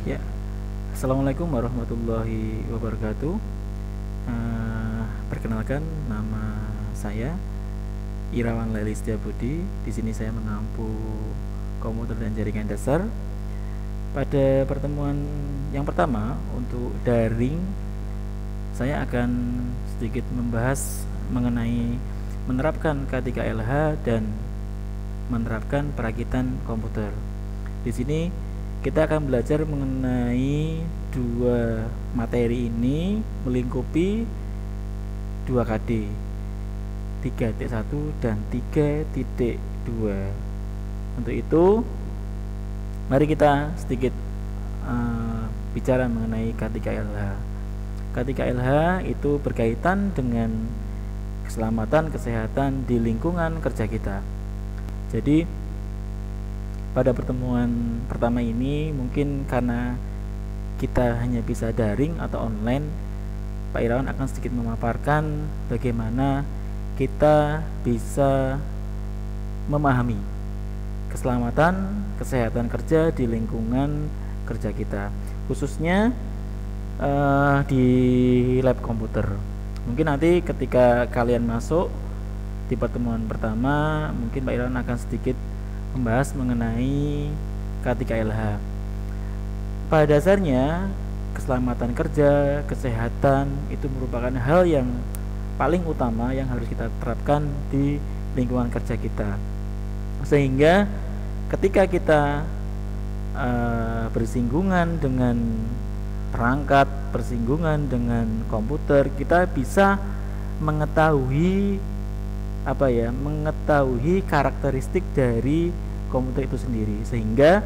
Ya, assalamualaikum warahmatullahi wabarakatuh. Perkenalkan, nama saya Irawan Leli Setiabudi. Di sini saya mengampu komputer dan jaringan dasar. Pada pertemuan yang pertama untuk daring, saya akan sedikit membahas mengenai menerapkan K3LH dan menerapkan perakitan komputer. Di sini kita akan belajar mengenai dua materi ini melingkupi 2KD 3.1 dan 3.2. Untuk itu mari kita sedikit bicara mengenai K3LH. K3LH itu berkaitan dengan keselamatan kesehatan di lingkungan kerja kita. Jadi pada pertemuan pertama ini mungkin karena kita hanya bisa daring atau online, Pak Irawan akan sedikit memaparkan bagaimana kita bisa memahami keselamatan kesehatan kerja di lingkungan kerja kita, khususnya di lab komputer. Mungkin nanti ketika kalian masuk di pertemuan pertama, mungkin Pak Irawan akan sedikit membahas mengenai K3LH. Pada dasarnya keselamatan kerja, kesehatan itu merupakan hal yang paling utama yang harus kita terapkan di lingkungan kerja kita. Sehingga ketika kita bersinggungan dengan perangkat, bersinggungan dengan komputer, kita bisa mengetahui mengetahui karakteristik dari komputer itu sendiri, sehingga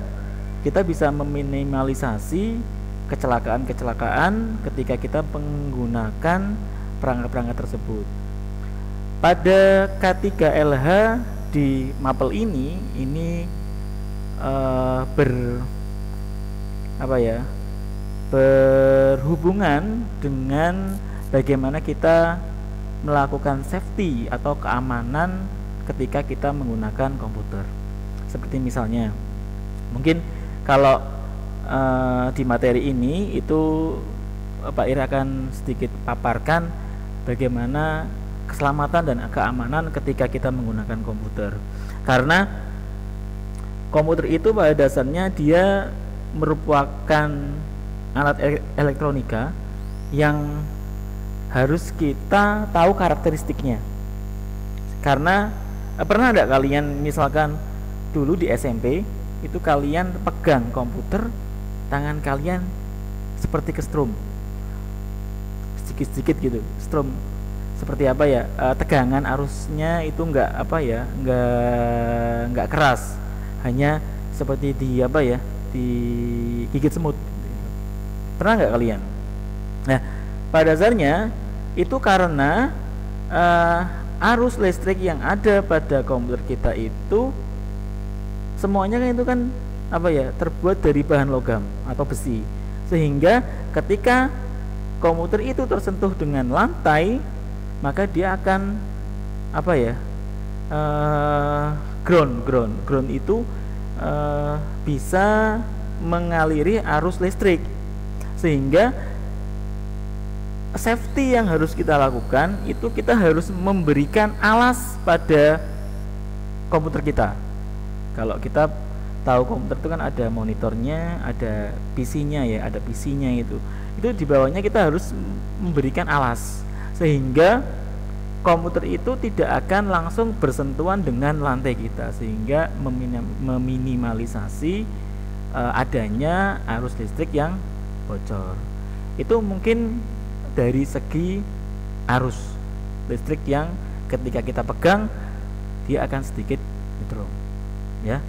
kita bisa meminimalisasi kecelakaan-kecelakaan ketika kita menggunakan perangkat-perangkat tersebut. Pada K3LH di Maple ini berhubungan dengan bagaimana kita melakukan safety atau keamanan ketika kita menggunakan komputer. Seperti misalnya, mungkin kalau di materi ini itu Pak Ira akan sedikit paparkan bagaimana keselamatan dan keamanan ketika kita menggunakan komputer. Karena komputer itu pada dasarnya dia merupakan alat elektronika yang harus kita tahu karakteristiknya. Karena pernah ada kalian misalkan dulu di SMP itu kalian pegang komputer, tangan kalian seperti kestrum, sedikit-sedikit gitu, strum seperti tegangan arusnya itu enggak keras, hanya seperti digigit semut. Pernah nggak kalian? Nah, pada dasarnya itu karena arus listrik yang ada pada komputer kita itu semuanya kan terbuat dari bahan logam atau besi, sehingga ketika komputer itu tersentuh dengan lantai, maka dia akan ground itu bisa mengaliri arus listrik, sehingga safety yang harus kita lakukan itu kita harus memberikan alas pada komputer kita. Kalau kita tahu komputer itu kan ada monitornya, ada PC-nya ada PC-nya itu di bawahnya kita harus memberikan alas, sehingga komputer itu tidak akan langsung bersentuhan dengan lantai kita, sehingga meminimalisasi adanya arus listrik yang bocor. Itu mungkin dari segi arus listrik yang ketika kita pegang dia akan sedikit ngedrop, ya.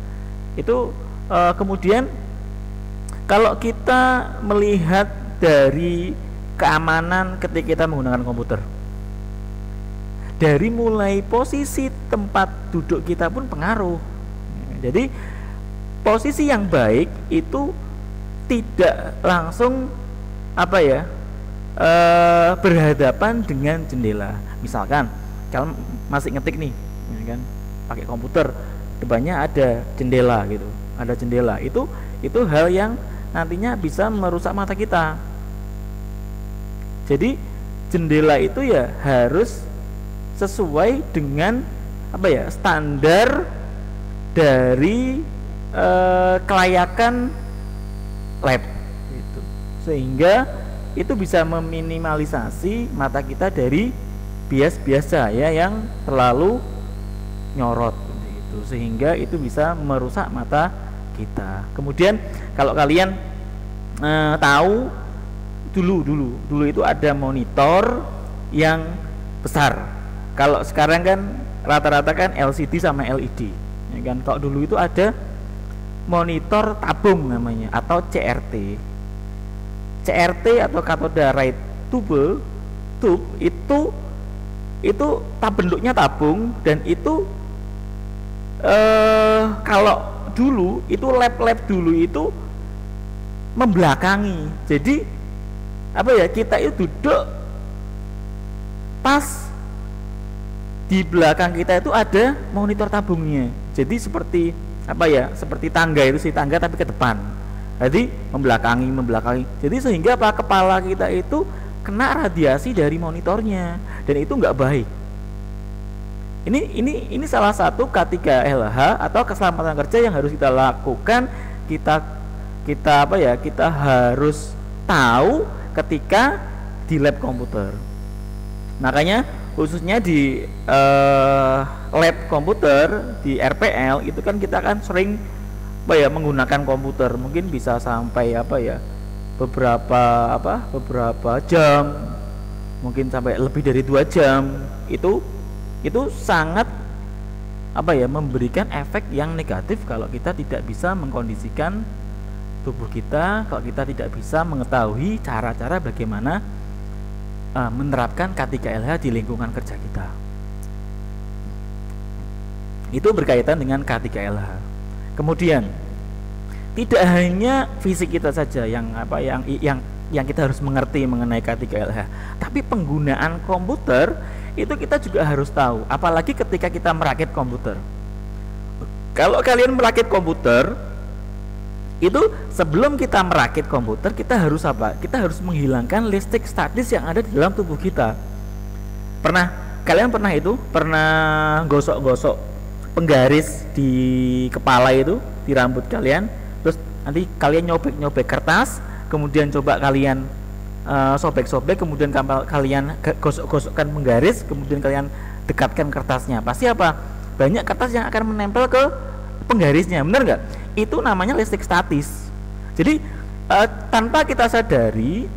Itu kemudian kalau kita melihat dari keamanan ketika kita menggunakan komputer, dari mulai posisi tempat duduk kita pun pengaruh. Jadi posisi yang baik itu tidak langsung berhadapan dengan jendela. Misalkan kalau masih ngetik nih, ya kan, pakai komputer, depannya ada jendela gitu, ada jendela, itu hal yang nantinya bisa merusak mata kita. Jadi jendela itu ya harus sesuai dengan standar dari kelayakan lab gitu. Sehingga itu bisa meminimalisasi mata kita dari bias cahaya yang terlalu nyorot gitu, sehingga itu bisa merusak mata kita. Kemudian kalau kalian tahu dulu itu ada monitor yang besar. Kalau sekarang kan rata-rata kan LCD sama LED, ya kan. Kalau dulu itu ada monitor tabung namanya atau CRT. CRT atau cathode ray tube itu bentuknya tabung, dan itu kalau dulu itu lab dulu itu membelakangi. Jadi kita itu duduk pas di belakang kita itu ada monitor tabungnya. Jadi seperti seperti tangga itu sih, tangga tapi ke depan. Jadi membelakangi. Jadi sehingga kepala kita itu kena radiasi dari monitornya, dan itu nggak baik. Ini salah satu K3LH atau keselamatan kerja yang harus kita lakukan. Kita harus tahu ketika di lab komputer. Makanya khususnya di lab komputer di RPL itu kan kita kan sering menggunakan komputer, mungkin bisa sampai beberapa jam, mungkin sampai lebih dari 2 jam. Itu sangat memberikan efek yang negatif kalau kita tidak bisa mengkondisikan tubuh kita, kalau kita tidak bisa mengetahui cara-cara bagaimana menerapkan K3LH di lingkungan kerja kita. Itu berkaitan dengan K3LH. Kemudian tidak hanya fisik kita saja yang kita harus mengerti mengenai K3LH, tapi penggunaan komputer itu kita juga harus tahu, apalagi ketika kita merakit komputer. Kalau kalian merakit komputer itu, sebelum kita merakit komputer kita harus kita harus menghilangkan listrik statis yang ada di dalam tubuh kita. Kalian pernah gosok-gosok penggaris di kepala itu, di rambut kalian, terus nanti kalian nyobek kertas, kemudian coba kalian sobek-sobek, kemudian kalian gosok-gosokkan penggaris, kemudian kalian dekatkan kertasnya. Pasti banyak kertas yang akan menempel ke penggarisnya, benar nggak? Itu namanya listrik statis. Jadi tanpa kita sadari,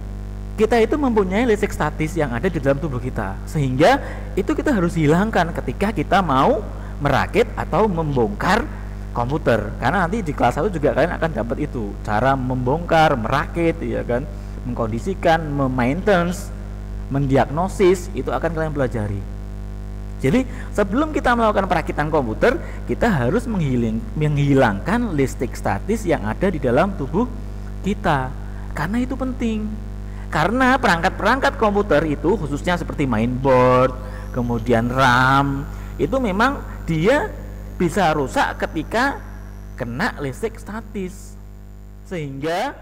kita itu mempunyai listrik statis yang ada di dalam tubuh kita, sehingga itu kita harus hilangkan ketika kita mau merakit atau membongkar komputer. Karena nanti di kelas 1 juga kalian akan dapat itu, cara membongkar, merakit, ya kan, mengkondisikan, memaintenance, mendiagnosis, itu akan kalian pelajari. Jadi sebelum kita melakukan perakitan komputer, kita harus menghilangkan listrik statis yang ada di dalam tubuh kita. Karena itu penting. Karena perangkat-perangkat komputer itu, khususnya seperti mainboard, kemudian RAM, itu memang dia bisa rusak ketika kena listrik statis. Sehingga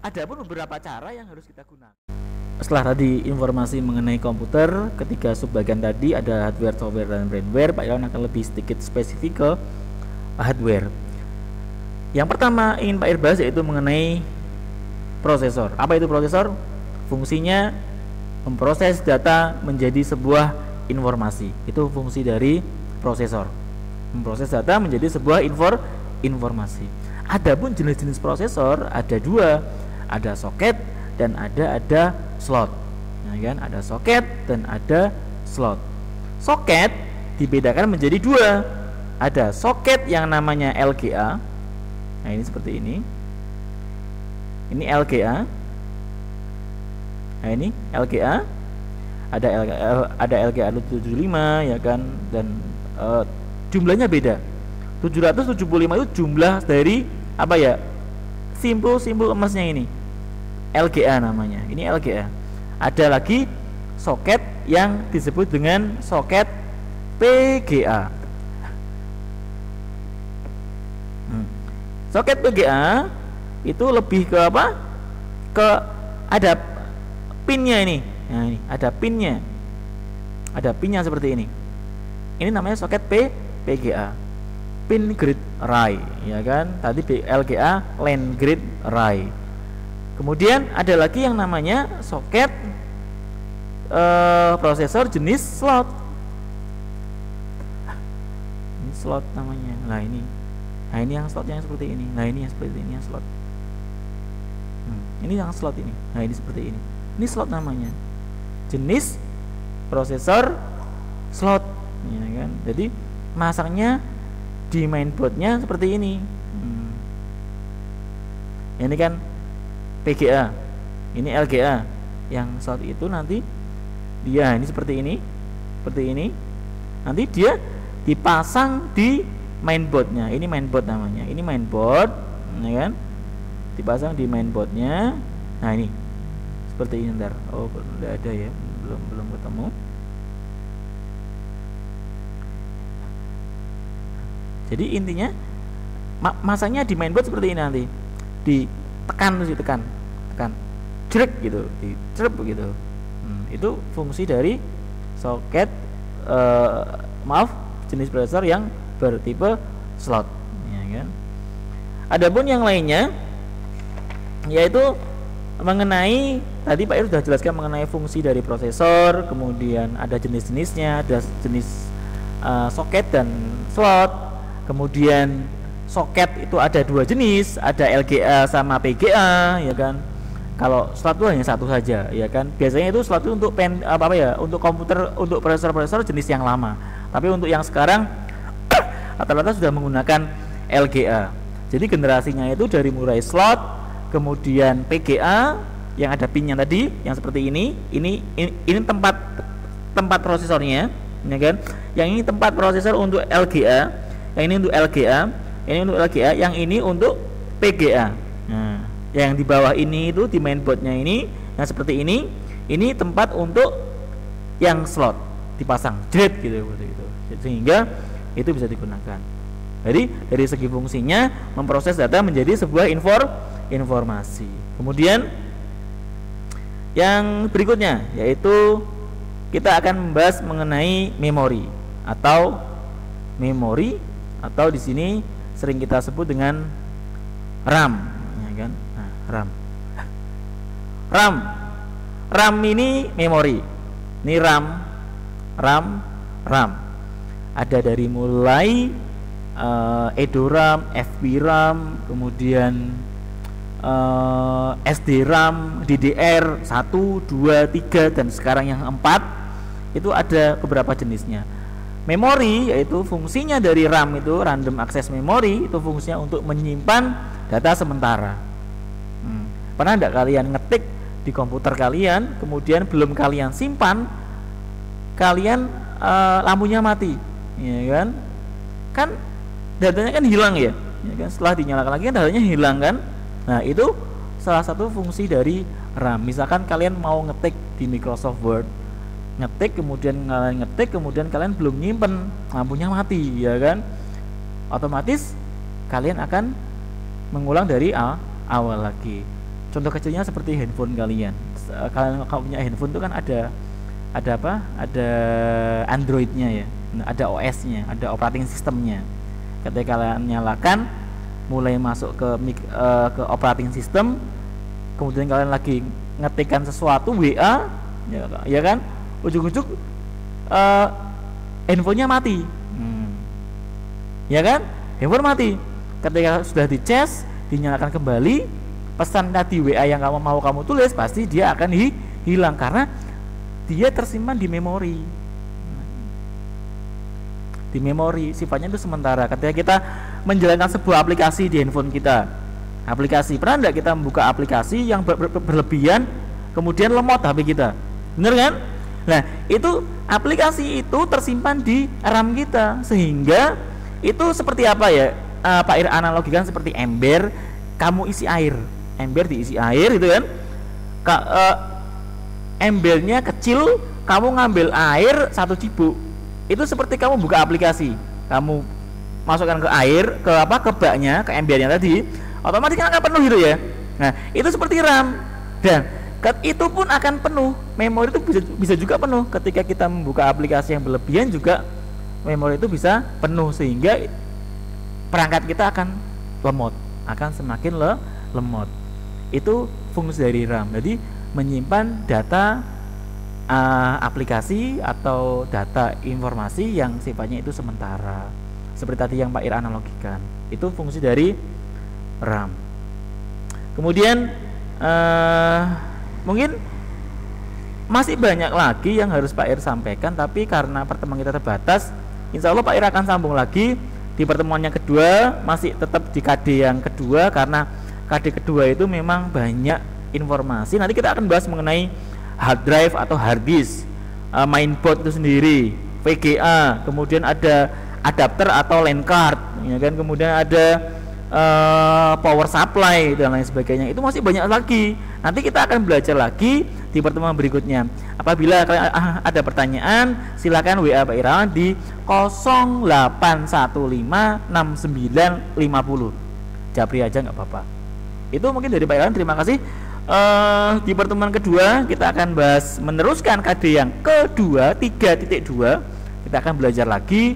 ada pun beberapa cara yang harus kita gunakan. Setelah tadi informasi mengenai komputer, ketika subbagian tadi ada hardware, software, dan firmware, Pak Irwan akan lebih sedikit spesifik ke hardware. Yang pertama ingin Pak Ir bahas yaitu mengenai prosesor. Apa itu prosesor? Fungsinya memproses data menjadi sebuah informasi. Itu fungsi dari prosesor. Memproses data menjadi sebuah informasi. Adapun jenis-jenis prosesor ada 2, ada soket dan ada slot. Nah, kan, ada soket dan ada slot. Soket dibedakan menjadi 2. Ada soket yang namanya LGA. Nah, ini seperti ini. Ini LGA. Nah, ini LGA. Ada LGA 75, ya kan, dan jumlahnya beda. 775 itu jumlah dari simpul emasnya ini. LGA namanya. Ini LGA. Ada lagi soket yang disebut dengan soket PGA. Soket PGA itu lebih ke apa? Ke ada pinnya ini. Nah, ini ada pinnya. Ada pinnya seperti ini. Ini namanya soket PGA. Pin grid array, ya kan? Tadi LGA line grid array. Kemudian ada lagi yang namanya soket prosesor jenis slot. Ini slot namanya. Nah ini yang slot yang seperti ini. Nah ini yang seperti ini yang slot. Ini yang slot ini. Nah ini seperti ini. Ini slot namanya. Jenis prosesor slot, ya kan? Jadi masangnya di mainboardnya seperti ini. Ini kan PGA, ini LGA. Yang slot itu nanti dia ini seperti ini, nanti dia dipasang di mainboardnya. Ini mainboard namanya. Ini mainboard, ya kan? Dipasang di mainboardnya. Nah ini seperti ini ntar. Oh udah ada ya, belum ketemu. Jadi intinya masangnya di mainboard seperti ini nanti. Ditekan terus ditekan. Jerek gitu, dicerep begitu. Itu fungsi dari soket jenis prosesor yang bertipe slot, ya kan. Adapun yang lainnya yaitu mengenai tadi Pak Ir sudah jelaskan mengenai fungsi dari prosesor, kemudian ada jenis-jenisnya, ada jenis soket dan slot. Kemudian soket itu ada dua jenis, ada LGA sama PGA, ya kan. Kalau slot itu hanya satu saja, ya kan. Biasanya itu slot itu untuk untuk komputer, untuk prosesor jenis yang lama. Tapi untuk yang sekarang rata-rata sudah menggunakan LGA. Jadi generasinya itu dari mulai slot, kemudian PGA yang ada pinnya tadi, yang seperti ini tempat prosesornya, ya kan. Yang ini tempat prosesor untuk LGA. Yang ini untuk LGA, yang ini untuk PGA. Nah, yang di bawah ini itu di mainboardnya ini, yang seperti ini tempat untuk yang slot dipasang, jret gitu. Sehingga itu bisa digunakan. Jadi dari segi fungsinya memproses data menjadi sebuah informasi. Kemudian yang berikutnya yaitu kita akan membahas mengenai memori atau di sini sering kita sebut dengan RAM, ya kan? Nah, RAM ini memori. Ini RAM. Ada dari mulai EDORAM, FBRAM, kemudian SDRAM, DDR 1, 2, 3 dan sekarang yang 4 itu ada beberapa jenisnya. Memori yaitu fungsinya dari RAM itu random access memory, itu fungsinya untuk menyimpan data sementara. Pernah tidak kalian ngetik di komputer kalian, kemudian belum kalian simpan, kalian lampunya mati, ya kan? Kan datanya kan hilang ya kan? Setelah dinyalakan lagi kan datanya hilang kan? Nah itu salah satu fungsi dari RAM. Misalkan kalian mau ngetik di Microsoft Word, kemudian kalian belum nyimpen, lampunya mati, ya kan? Otomatis kalian akan mengulang dari awal lagi. Contoh kecilnya seperti handphone kalian. Kalian kalau punya handphone itu kan ada Androidnya ya, ada OS-nya, ada operating systemnya. Ketika kalian nyalakan, mulai masuk ke operating system, kemudian kalian lagi ngetikkan sesuatu WA, ya kan? Ujung-ujung handphonenya mati, ya kan? Handphone mati. Ketika sudah dicas, dinyalakan kembali, pesan tadi WA yang mau kamu tulis pasti dia akan hilang karena dia tersimpan di memori. Di memori sifatnya itu sementara. Ketika kita menjalankan sebuah aplikasi di handphone kita, pernah enggak kita membuka aplikasi yang berlebihan, kemudian lemot HP kita, bener kan? Nah, itu aplikasi itu tersimpan di RAM kita, sehingga itu seperti apa ya? Pak Ir analogikan seperti ember, kamu isi air, ember diisi air gitu kan? Embernya kecil, kamu ngambil air 1 cibuk, itu seperti kamu buka aplikasi, kamu masukkan ke air, ke baknya, ke embernya tadi, otomatis kan akan penuh gitu ya. Nah, itu seperti RAM. Dan itu pun akan penuh. Memori itu bisa juga penuh ketika kita membuka aplikasi yang berlebihan, juga memori itu bisa penuh sehingga perangkat kita akan lemot, akan semakin lemot. Itu fungsi dari RAM. Jadi menyimpan data aplikasi atau data informasi yang sifatnya itu sementara. Seperti tadi yang Pak Ira analogikan, itu fungsi dari RAM. Kemudian mungkin masih banyak lagi yang harus Pak Ir sampaikan, tapi karena pertemuan kita terbatas, insya Allah Pak Ir akan sambung lagi di pertemuan yang kedua, masih tetap di KD yang kedua, karena KD kedua itu memang banyak informasi. Nanti kita akan bahas mengenai hard drive atau hard disk, mainboard itu sendiri, VGA, kemudian ada adapter atau LAN card, ya kan, kemudian ada power supply dan lain sebagainya. Itu masih banyak lagi. Nanti kita akan belajar lagi di pertemuan berikutnya. Apabila kalian ada pertanyaan, silakan WA Pak Irawan di 08156950. Japri aja nggak apa-apa. Itu mungkin dari Pak Irawan. Terima kasih. Di pertemuan kedua kita akan bahas meneruskan KD yang kedua 3.2. Kita akan belajar lagi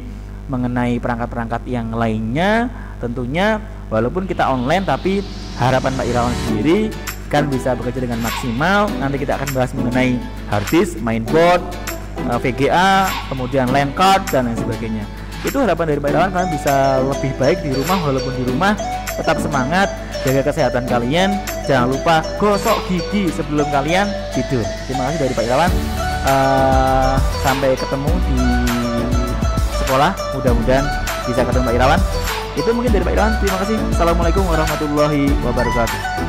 mengenai perangkat-perangkat yang lainnya. Tentunya walaupun kita online, tapi harapan Pak Irawan sendiri kan bisa bekerja dengan maksimal. Nanti kita akan bahas mengenai hard disk, mainboard, VGA, kemudian LAN card dan lain sebagainya. Itu harapan dari Pak Irawan, kalian bisa lebih baik di rumah. Walaupun di rumah tetap semangat, jaga kesehatan kalian, jangan lupa gosok gigi sebelum kalian tidur. Terima kasih dari Pak Irawan. Sampai ketemu di sekolah, mudah-mudahan bisa ketemu Pak Irawan. Itu mungkin dari Pak Irawan. Terima kasih. Assalamualaikum warahmatullahi wabarakatuh.